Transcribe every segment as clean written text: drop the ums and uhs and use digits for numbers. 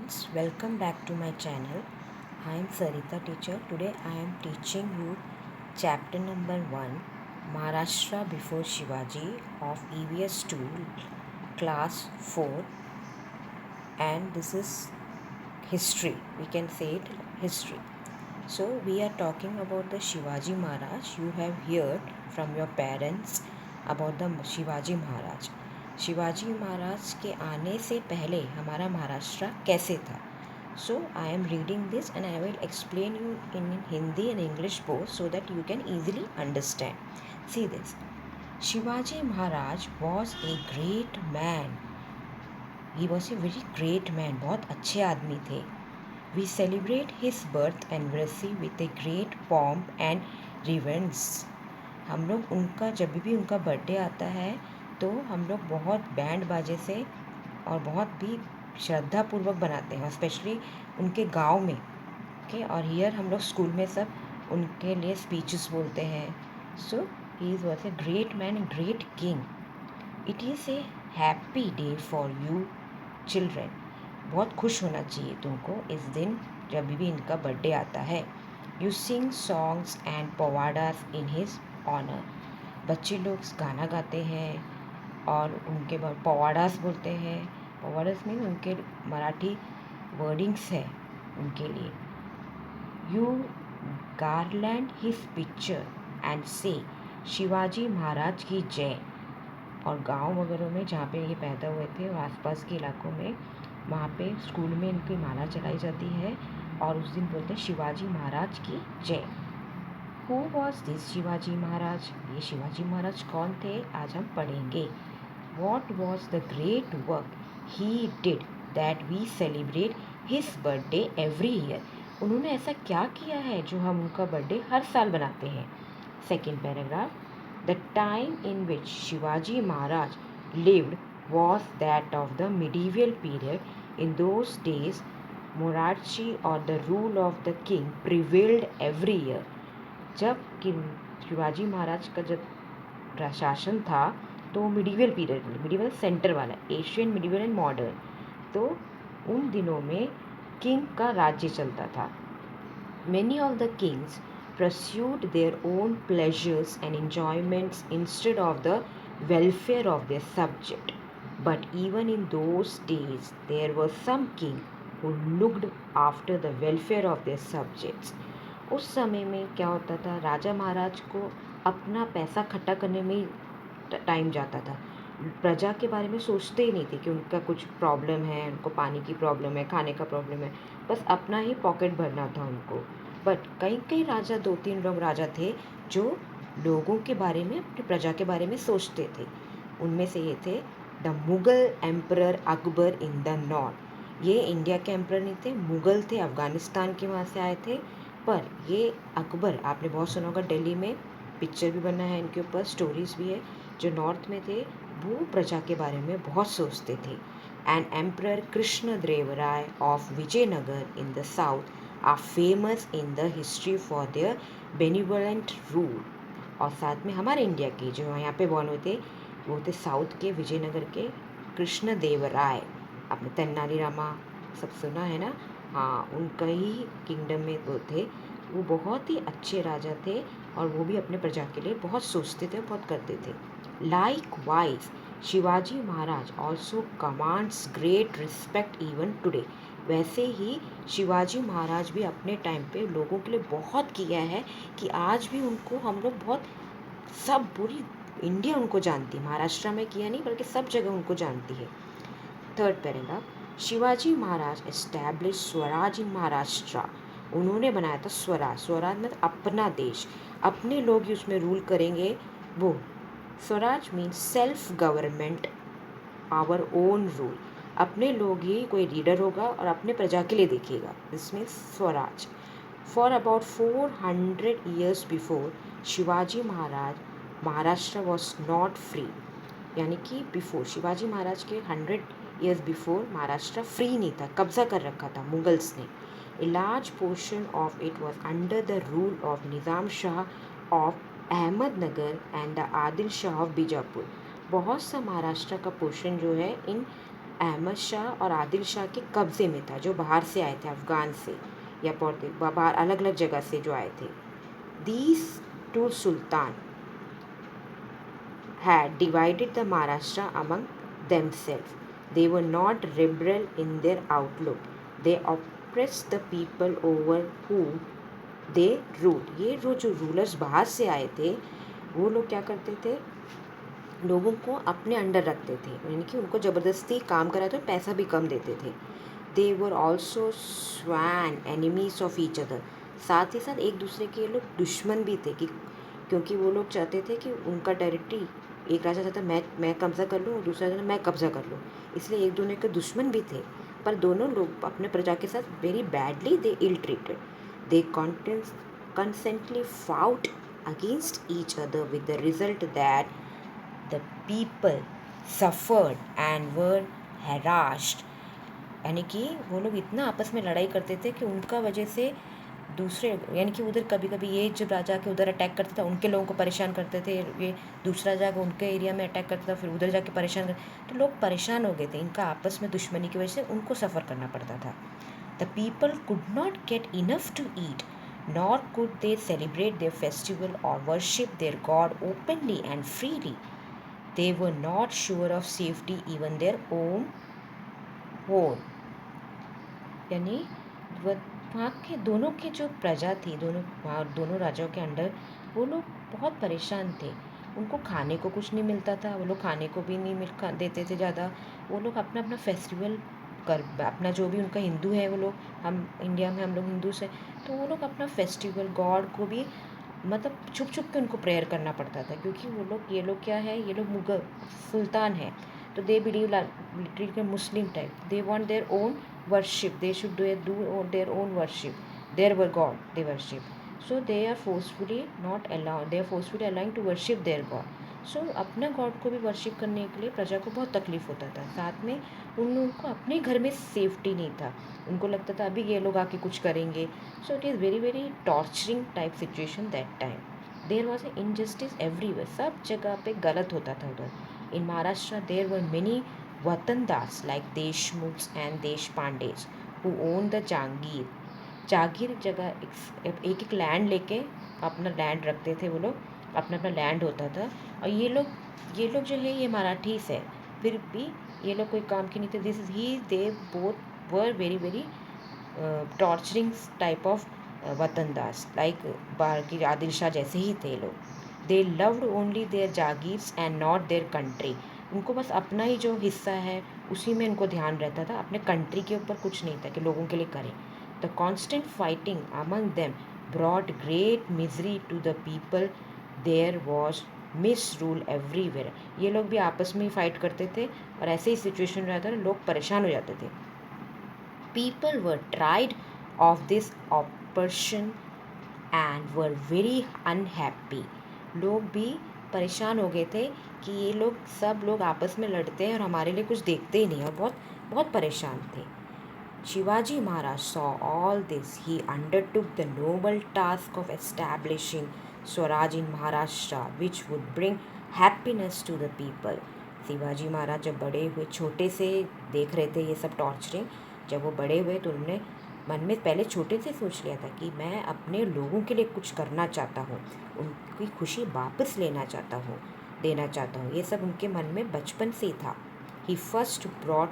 students, welcome back to my channel. I am Sarita teacher. Today I am teaching you chapter number 1, Maharashtra before Shivaji of EVS 2 class 4, and this is history. We can say it history. So we are talking about the Shivaji Maharaj. You have heard from your parents about the Shivaji Maharaj. Shivaji Maharaj के आने से पहले हमारा महाराष्ट्र कैसे था. So I am reading this and I will explain you in Hindi and English both so that you can easily understand. See this. Shivaji Maharaj was a great man. He was a very great man. बहुत अच्छे आदमी थे. We celebrate his birth anniversary with a great pomp and reverence. हम लोग उनका जब भी उनका बर्थडे आता है तो हम लोग बहुत बैंड बाजे से और बहुत भी श्रद्धापूर्वक बनाते हैं, स्पेशली उनके गांव में. ओके, और हियर हम लोग स्कूल में सब उनके लिए स्पीचेस बोलते हैं. So he was a great man, great king. It is a happy day for you children. बहुत खुश होना चाहिए तुमको इस दिन जब भी इनका बर्थडे आता है. यू सिंग सॉन्ग्स एंड पवाडास इन हिज ऑनर. बच्चे लोग गाना गाते हैं और उनके बाद पवाडास बोलते हैं. पवाडास मीन उनके मराठी वर्डिंग्स है उनके लिए. You garland his picture and से शिवाजी महाराज की जय. और गांव वगैरह में जहाँ पे ये पैदा हुए थे और आसपास के इलाकों में वहाँ पे स्कूल में इनकी माला चढ़ाई जाती है और उस दिन बोलते हैं शिवाजी महाराज की जय. Who was this Shivaji Maharaj. ये शिवाजी महाराज कौन थे आज हम पढ़ेंगे. What was the great work he did that we celebrate his birthday every year. उन्होंने ऐसा क्या किया है जो हम उनका बर्थडे हर साल बनाते हैं. Second paragraph. The time in which Shivaji Maharaj lived was that of the medieval period. In those days, monarchy or the rule of the king prevailed every year. जब शिवाजी महाराज का जब शासन था तो मिडीवल पीरियड, मिडीवल सेंटर वाला, एशियन मिडीवल एंड मॉडर्न, तो उन दिनों में किंग का राज्य चलता था. Many of the kings pursued their own pleasures and enjoyments instead of the welfare of their subject. But even in those days, there was some king who looked after the welfare of their subjects. उस समय में क्या होता था, राजा महाराज को अपना पैसा इकट्ठा करने में ही टाइम जाता था. प्रजा के बारे में सोचते ही नहीं थे कि उनका कुछ प्रॉब्लम है, उनको पानी की प्रॉब्लम है, खाने का प्रॉब्लम है, बस अपना ही पॉकेट भरना था उनको. बट कई राजा, 2-3 लोग राजा थे जो लोगों के बारे में, अपनी प्रजा के बारे में सोचते थे. उनमें से ये थे the Mughal emperor Akbar in the north. ये इंडिया के एम्परर नहीं थे, मुगल थे, अफ़गानिस्तान के वहाँ से आए थे. पर ये अकबर, आपने बहुत सुना होगा, दिल्ली में पिक्चर भी बना है इनके ऊपर, स्टोरीज़ भी है. जो नॉर्थ में थे वो प्रजा के बारे में बहुत सोचते थे. And emperor Krishnadevaraya of Vijayanagar in the south are famous in the history for their benevolent rule. और साथ में हमारे इंडिया के जो यहाँ पे बॉर्न हुए थे वो थे साउथ के विजयनगर के कृष्णदेवराय. आपने तेनाली रामा सब सुना है ना. हाँ, उनका ही किंगडम में वो थे. वो बहुत ही अच्छे राजा थे और वो भी अपने प्रजा के लिए बहुत सोचते थे, बहुत करते थे. Likewise Shivaji Maharaj also commands great respect even today. वैसे ही शिवाजी महाराज भी अपने टाइम पे लोगों के लिए बहुत किया है कि आज भी उनको हम लोग बहुत, सब पूरी इंडिया उनको जानती है. महाराष्ट्र में किया नहीं बल्कि सब जगह उनको जानती है. Third paragraph. Shivaji Maharaj establish swaraj in Maharashtra. उन्होंने बनाया था स्वराज. स्वराज मतलब अपना देश, अपने लोग ही उसमें रूल करेंगे. वो swaraj means self government, our own rule. अपने लोग ही कोई लीडर होगा और अपने प्रजा के लिए देखेगा. This means Swaraj. For about 400 years before Shivaji Maharaj, Maharashtra was not free. यानी कि बिफोर शिवाजी महाराज के 100 years बिफोर महाराष्ट्र फ्री नहीं था, कब्जा कर रखा था मुगल्स ने. A large portion of it was under the rule of Nizam Shah of Ahmednagar and the Adil Shah of Bijapur. बहुत सा महाराष्ट्र का पोर्शन जो है इन अहमद शाह और आदिल शाह के कब्ज़े में था, जो बाहर से आए थे, अफ़गान से या बाहर अलग अलग जगह से जो आए थे. These two sultan had divided the Maharashtra among themselves. They were not liberal in their outlook. They oppressed the people over whom they ruled. ये जो रूलर्स बाहर से आए थे, वो लोग क्या करते थे, लोगों को अपने अंडर रखते थे, यानी कि उनको ज़बरदस्ती काम कराते और पैसा भी कम देते थे. They were also sworn enemies of each other. साथ ही साथ एक दूसरे के लोग दुश्मन भी थे, कि क्योंकि वो लोग चाहते थे कि उनका टेरिटरी, एक राजा चाहता मैं कब्ज़ा कर लूँ और दूसरा चाहता मैं कब्ज़ा कर लूँ, इसलिए एक दूसरे के दुश्मन भी थे. पर दोनों लोग अपने प्रजा के साथ very badly they ill treated. They constantly fought against each other with the result that the people suffered and were harassed. यानी कि वो लोग इतना आपस में लड़ाई करते थे कि उनका वजह से दूसरे, यानी कि उधर कभी कभी ये जब राजा के उधर अटैक करता था, उनके लोगों को परेशान करते थे, ये दूसरा जाकर उनके एरिया में अटैक करता था, फिर उधर जाके परेशान कर, तो लोग परेशान हो गए थे. इनका आपस में दुश्मनी की वजह से उनको सफ़र करना पड़ता था. The people could not get enough to eat, nor could they celebrate their festival or worship their God openly and freely. They were not sure of safety even their own home. यानी वहाँ के दोनों के जो प्रजा थी, दोनों राजाओं के अंडर, वो लोग बहुत परेशान थे. उनको खाने को कुछ नहीं मिलता था, वो लोग खाने को भी नहीं देते थे ज़्यादा. वो लोग अपना अपना फेस्टिवल अपना जो भी उनका हिंदू है, वो लोग, हम इंडिया में हम लोग हिंदू से, तो वो लोग अपना फेस्टिवल गॉड को भी मतलब छुप छुप के उनको प्रेयर करना पड़ता था, क्योंकि वो लोग, ये लोग क्या है, ये लोग मुगल सुल्तान है, तो they believe literally Muslim type. They want their own worship. They should do their own worship. Their God they worship. So they are forcefully not allowed. They are forcefully allowing to worship their God. So अपना God को भी worship करने के लिए प्रजा को बहुत तकलीफ होता था. साथ में उन लोगों को अपने घर में सेफ्टी नहीं था. उनको लगता था अभी ये लोग आके कुछ करेंगे. So it is very very torturing type situation that time. There was a injustice everywhere. सब जगह पे गलत होता था उधर. In Maharashtra there were many watandars like Deshmukhs and Deshpandes who owned the jagir. जागीर जगह एक एक लैंड लेके अपना लैंड रखते थे वो लोग, अपना अपना लैंड होता था. और ये लोग जो है ये मराठीस है, फिर भी ये लोग कोई काम के नहीं थे. This is he they both were very very torturing type of watandars, like बाहर की आदिल शाह जैसे ही थे लोग. They loved only their jagirs and not their country. उनको बस अपना ही जो हिस्सा है उसी में इनको ध्यान रहता था, अपने कंट्री के ऊपर कुछ नहीं था कि लोगों के लिए करें. The constant fighting among them brought great misery to the people. There was misrule everywhere. ये लोग भी आपस में ही फाइट करते थे और ऐसे ही सिचुएशन रहता था, लोग परेशान हो जाते थे. People were tried of this operation and were very unhappy. लोग भी परेशान हो गए थे कि ये लोग सब लोग आपस में लड़ते हैं और हमारे लिए कुछ देखते ही नहीं, और बहुत बहुत परेशान थे. Shivaji Maharaj saw all this. He undertook the noble task of establishing Swaraj in Maharashtra, which would bring happiness to the people. Shivaji Maharaj जब बड़े हुए, छोटे से देख रहे थे ये सब टॉर्चरिंग, जब वो बड़े हुए तो उन्होंने मन में पहले छोटे से सोच लिया था कि मैं अपने लोगों के लिए कुछ करना चाहता हूँ, उनकी खुशी वापस देना चाहता हूँ. ये सब उनके मन में बचपन से ही था. He first brought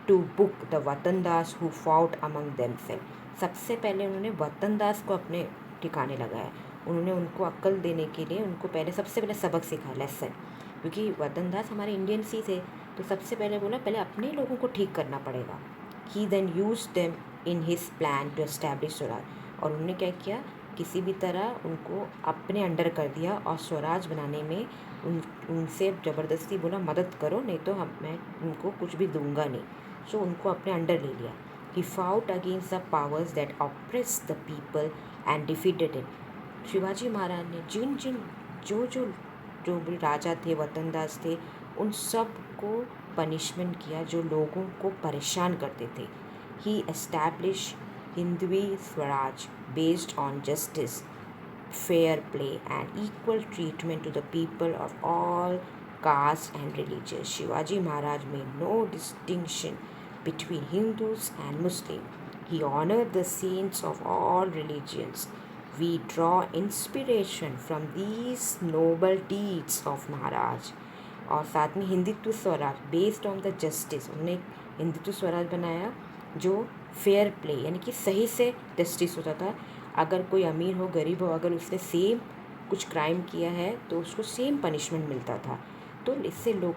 to book the watandars who fought among themselves. सबसे पहले उन्होंने वतनदास को अपने ठिकाने लगाया. उन्होंने उनको अक्ल देने के लिए उनको सबसे पहले सबक सिखाया, लेसन. क्योंकि वतनदास हमारे इंडियंस ही थे, तो सबसे पहले बोला पहले अपने लोगों को ठीक करना पड़ेगा. He then use them in his plan to establish swaraj. और उन्होंने क्या किया, किसी भी तरह उनको अपने अंडर कर दिया और स्वराज बनाने में उनसे ज़बरदस्ती बोला मदद करो, नहीं तो मैं उनको कुछ भी दूंगा नहीं. सो उनको अपने अंडर ले लिया. He fought against the powers that oppress the people and defeated it. Shivaji Maharaj ने जिन जिन जो भी राजा थे, वतनदास थे, उन सब को पनिशमेंट किया जो लोगों को परेशान करते थे. He establish Hindavi swaraj based on justice, fair play and equal treatment to the people of all caste and religion. Shivaji Maharaj made no distinction between Hindus and Muslims. He honored the saints of all religions. We draw inspiration from these noble deeds of Maharaj. और साथ में Hindutva Swaraj based on the justice, उन्होंने हिंदुत्व स्वराज बनाया जो fair play यानी कि सही से जस्टिस होता था. अगर कोई अमीर हो गरीब हो, अगर उसने सेम कुछ क्राइम किया है तो उसको सेम पनिशमेंट मिलता था. तो इससे लोग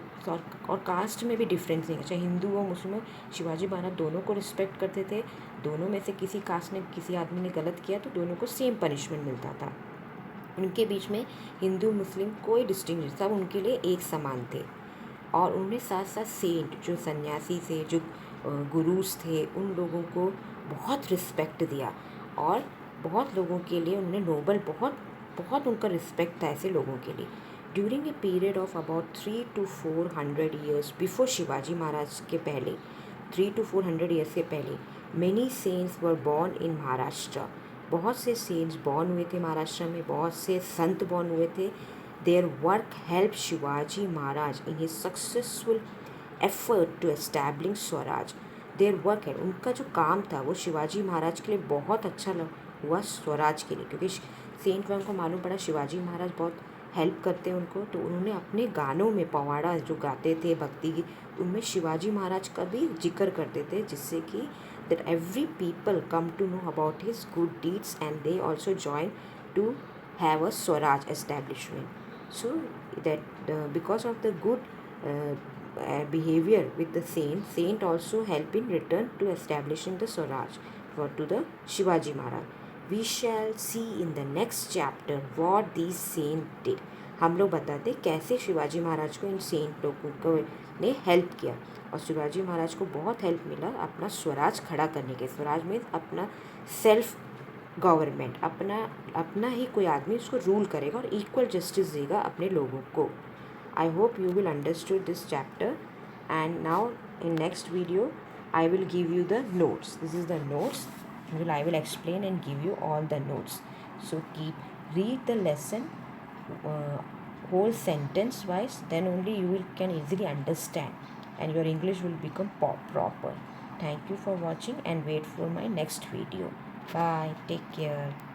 और कास्ट में भी डिफरेंस नहीं, चाहे हिंदू हो मुस्लिम हो. शिवाजी महाराज दोनों को रिस्पेक्ट करते थे. दोनों में से किसी कास्ट ने किसी आदमी ने गलत किया तो दोनों को सेम पनिशमेंट मिलता था. उनके बीच में हिंदू मुस्लिम कोई डिस्टिंक्शन, सब उनके लिए एक समान थे. और उन्होंने साथ साथ सेंट जो सन्यासी थे, जो गुरुज थे, उन लोगों को बहुत रिस्पेक्ट दिया. और बहुत लोगों के लिए उन्होंने नोबल बहुत उनका रिस्पेक्ट था ऐसे लोगों के लिए. During a period of about 300 to 400 years before Shivaji Maharaj के पहले, 300 to 400 ईयर्स से पहले, many saints were born in Maharashtra. बहुत से सेंट्स बॉर्न हुए थे महाराष्ट्र में, बहुत से संत बॉर्न हुए थे. Their work help Shivaji Maharaj in his successful effort to establish swaraj. Their work है, उनका जो काम था वो शिवाजी महाराज के लिए बहुत अच्छा हुआ स्वराज के लिए, क्योंकि सेंट वन को मालूम पड़ा शिवाजी महाराज बहुत हेल्प करते हैं उनको. तो उन्होंने अपने गानों में पवाड़ा जो गाते थे भक्ति गीत, उनमें शिवाजी महाराज का भी जिक्र करते थे, जिससे कि that every people come to know about his good deeds and they also join to have a Swaraj establishment. So that because of the good behavior with the saint also help in return to establishing the Swaraj to the Shivaji Maharaj. We shall see in the next chapter what these saints did. हम लोग बताते कैसे शिवाजी महाराज को इन Saint लोगों को ने help किया. और शिवाजी महाराज को बहुत हेल्प मिला अपना स्वराज खड़ा करने के. स्वराज में अपना सेल्फ गवर्नमेंट, अपना ही कोई आदमी उसको रूल करेगा और इक्वल जस्टिस देगा अपने लोगों को. I hope you will understood this chapter. And now in next video I will give you the notes. This is the notes. I will explain and give you all the notes. So read the lesson whole sentence wise. Then only you can easily understand, and your English will become proper. Thank you for watching and wait for my next video. Bye. Take care.